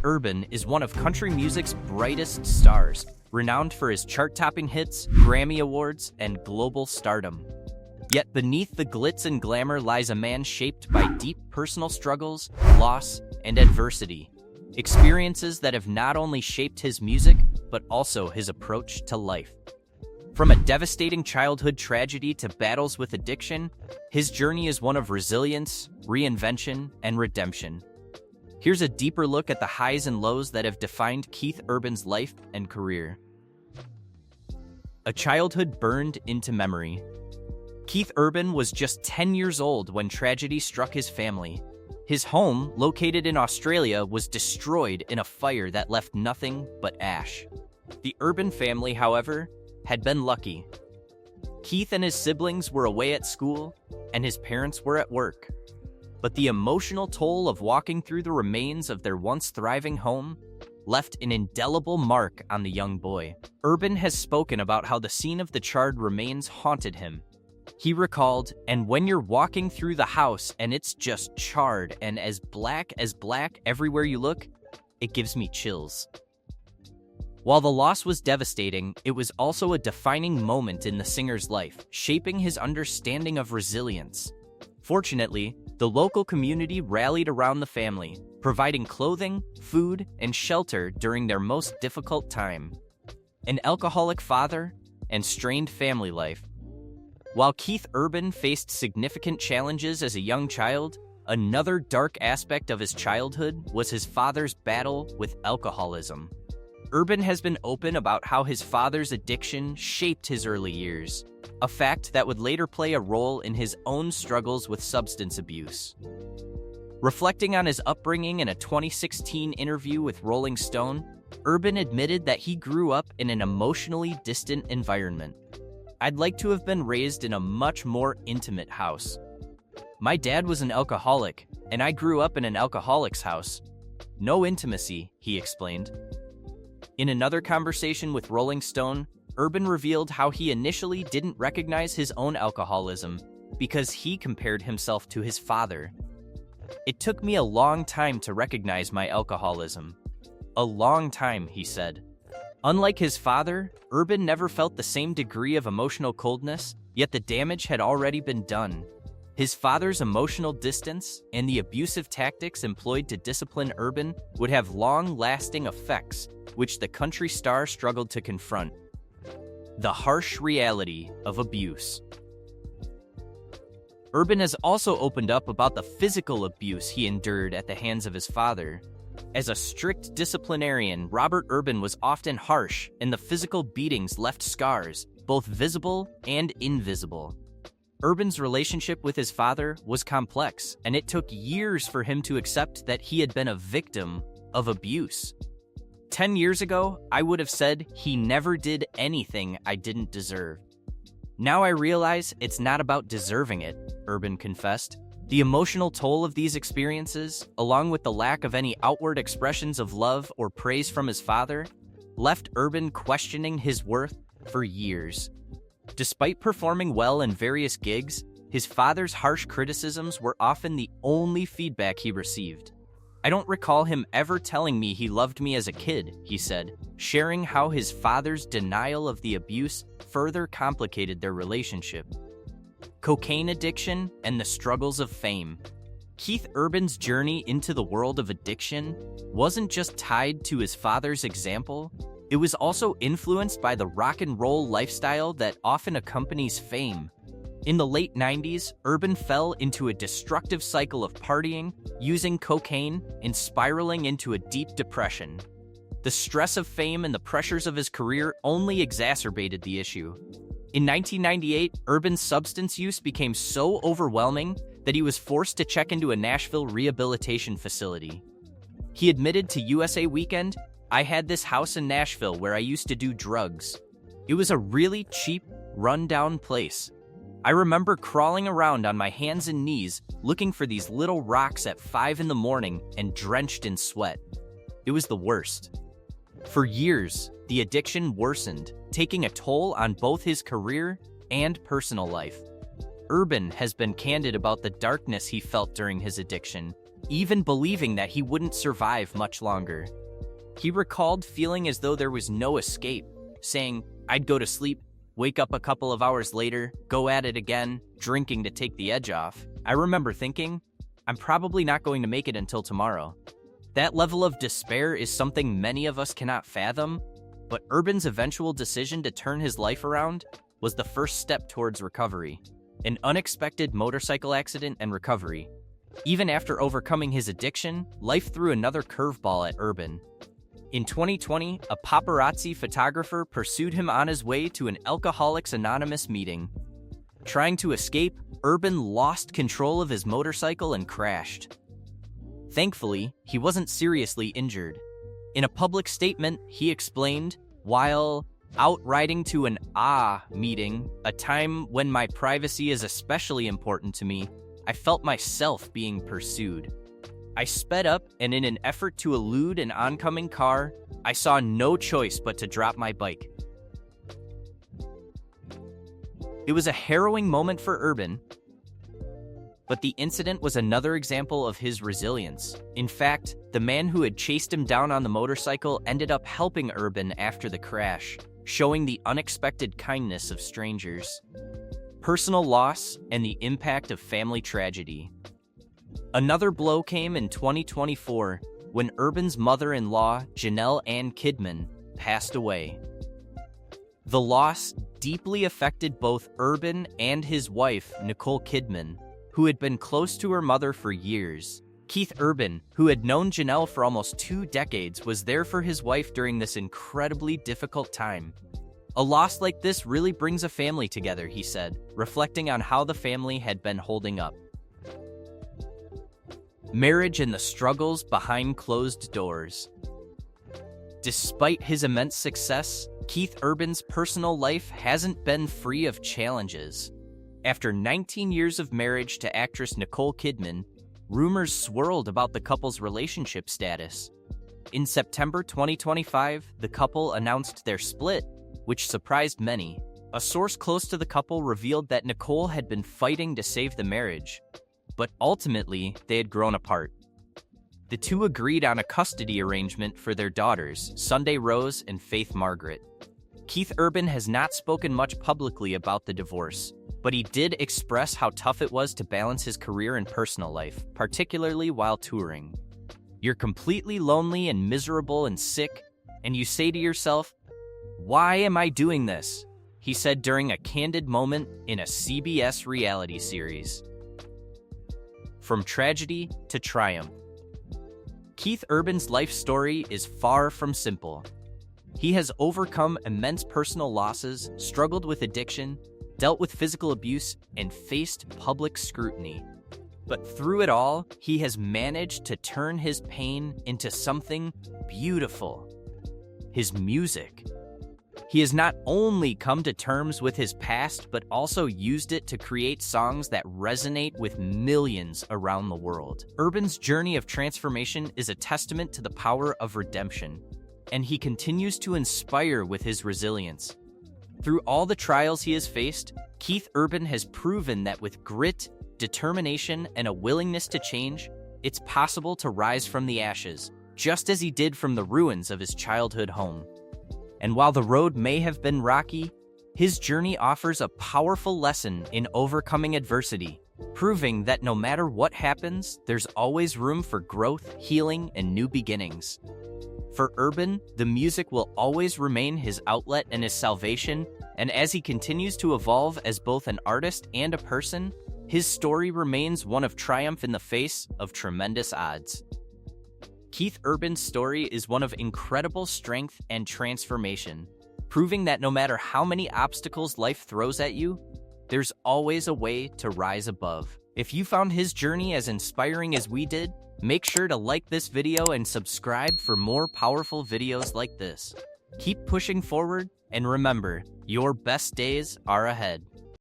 Urban is one of country music's brightest stars, renowned for his chart-topping hits, Grammy Awards, and global stardom. Yet beneath the glitz and glamour lies a man shaped by deep personal struggles, loss, and adversity. Experiences that have not only shaped his music, but also his approach to life. From a devastating childhood tragedy to battles with addiction, his journey is one of resilience, reinvention, and redemption. Here's a deeper look at the highs and lows that have defined Keith Urban's life and career. A childhood burned into memory. Keith Urban was just 10 years old when tragedy struck his family. His home, located in Australia, was destroyed in a fire that left nothing but ash. The Urban family, however, had been lucky. Keith and his siblings were away at school, and his parents were at work. But the emotional toll of walking through the remains of their once thriving home left an indelible mark on the young boy. Urban has spoken about how the scene of the charred remains haunted him. He recalled, "And when you're walking through the house and it's just charred and as black everywhere you look, it gives me chills." While the loss was devastating, it was also a defining moment in the singer's life, shaping his understanding of resilience. Fortunately, the local community rallied around the family, providing clothing, food, and shelter during their most difficult time. An alcoholic father and strained family life. While Keith Urban faced significant challenges as a young child, another dark aspect of his childhood was his father's battle with alcoholism. Urban has been open about how his father's addiction shaped his early years, a fact that would later play a role in his own struggles with substance abuse. Reflecting on his upbringing in a 2016 interview with Rolling Stone, Urban admitted that he grew up in an emotionally distant environment. "I'd like to have been raised in a much more intimate house. My dad was an alcoholic, and I grew up in an alcoholic's house. No intimacy," he explained. In another conversation with Rolling Stone, Urban revealed how he initially didn't recognize his own alcoholism because he compared himself to his father. "It took me a long time to recognize my alcoholism. A long time," he said. Unlike his father, Urban never felt the same degree of emotional coldness, yet the damage had already been done. His father's emotional distance and the abusive tactics employed to discipline Urban would have long-lasting effects, which the country star struggled to confront. The harsh reality of abuse. Urban has also opened up about the physical abuse he endured at the hands of his father. As a strict disciplinarian, Robert Urban was often harsh, and the physical beatings left scars, both visible and invisible. Urban's relationship with his father was complex, and it took years for him to accept that he had been a victim of abuse. 10 years ago, I would have said he never did anything I didn't deserve. Now I realize it's not about deserving it," Urban confessed. The emotional toll of these experiences, along with the lack of any outward expressions of love or praise from his father, left Urban questioning his worth for years. Despite performing well in various gigs, his father's harsh criticisms were often the only feedback he received. "I don't recall him ever telling me he loved me as a kid," he said, sharing how his father's denial of the abuse further complicated their relationship. Cocaine addiction and the struggles of fame. Keith Urban's journey into the world of addiction wasn't just tied to his father's example, it was also influenced by the rock and roll lifestyle that often accompanies fame. In the late 90s, Urban fell into a destructive cycle of partying, using cocaine, and spiraling into a deep depression. The stress of fame and the pressures of his career only exacerbated the issue. In 1998, Urban's substance use became so overwhelming that he was forced to check into a Nashville rehabilitation facility. He admitted to USA Weekend, "I had this house in Nashville where I used to do drugs. It was a really cheap, run-down place. I remember crawling around on my hands and knees looking for these little rocks at 5 in the morning and drenched in sweat. It was the worst." For years, the addiction worsened, taking a toll on both his career and personal life. Urban has been candid about the darkness he felt during his addiction, even believing that he wouldn't survive much longer. He recalled feeling as though there was no escape, saying, "I'd go to sleep, wake up a couple of hours later, go at it again, drinking to take the edge off. I remember thinking, I'm probably not going to make it until tomorrow." That level of despair is something many of us cannot fathom, but Urban's eventual decision to turn his life around was the first step towards recovery. An unexpected motorcycle accident and recovery. Even after overcoming his addiction, life threw another curveball at Urban. In 2020, a paparazzi photographer pursued him on his way to an Alcoholics Anonymous meeting. Trying to escape, Urban lost control of his motorcycle and crashed. Thankfully, he wasn't seriously injured. In a public statement, he explained, "While out riding to an meeting, a time when my privacy is especially important to me, I felt myself being pursued. I sped up, and in an effort to elude an oncoming car, I saw no choice but to drop my bike." It was a harrowing moment for Urban, but the incident was another example of his resilience. In fact, the man who had chased him down on the motorcycle ended up helping Urban after the crash, showing the unexpected kindness of strangers. Personal loss and the impact of family tragedy. Another blow came in 2024 when Urban's mother-in-law, Janelle Ann Kidman, passed away. The loss deeply affected both Urban and his wife, Nicole Kidman, who had been close to her mother for years. Keith Urban, who had known Janelle for almost 2 decades, was there for his wife during this incredibly difficult time. "A loss like this really brings a family together," he said, reflecting on how the family had been holding up. Marriage and the struggles behind closed doors. Despite his immense success, Keith Urban's personal life hasn't been free of challenges. After 19 years of marriage to actress Nicole Kidman, rumors swirled about the couple's relationship status. In September 2025, the couple announced their split, which surprised many. A source close to the couple revealed that Nicole had been fighting to save the marriage, but ultimately they had grown apart. The two agreed on a custody arrangement for their daughters, Sunday Rose and Faith Margaret. Keith Urban has not spoken much publicly about the divorce, but he did express how tough it was to balance his career and personal life, particularly while touring. "You're completely lonely and miserable and sick, and you say to yourself, 'Why am I doing this?'" he said during a candid moment in a CBS reality series. From tragedy to triumph. Keith Urban's life story is far from simple. He has overcome immense personal losses, struggled with addiction, dealt with physical abuse, and faced public scrutiny. But through it all, he has managed to turn his pain into something beautiful: his music. He has not only come to terms with his past, but also used it to create songs that resonate with millions around the world. Urban's journey of transformation is a testament to the power of redemption, and he continues to inspire with his resilience. Through all the trials he has faced, Keith Urban has proven that with grit, determination, and a willingness to change, it's possible to rise from the ashes, just as he did from the ruins of his childhood home. And while the road may have been rocky, his journey offers a powerful lesson in overcoming adversity, proving that no matter what happens, there's always room for growth, healing, and new beginnings. For Urban, the music will always remain his outlet and his salvation, and as he continues to evolve as both an artist and a person, his story remains one of triumph in the face of tremendous odds. Keith Urban's story is one of incredible strength and transformation, proving that no matter how many obstacles life throws at you, there's always a way to rise above. If you found his journey as inspiring as we did, make sure to like this video and subscribe for more powerful videos like this. Keep pushing forward, and remember, your best days are ahead.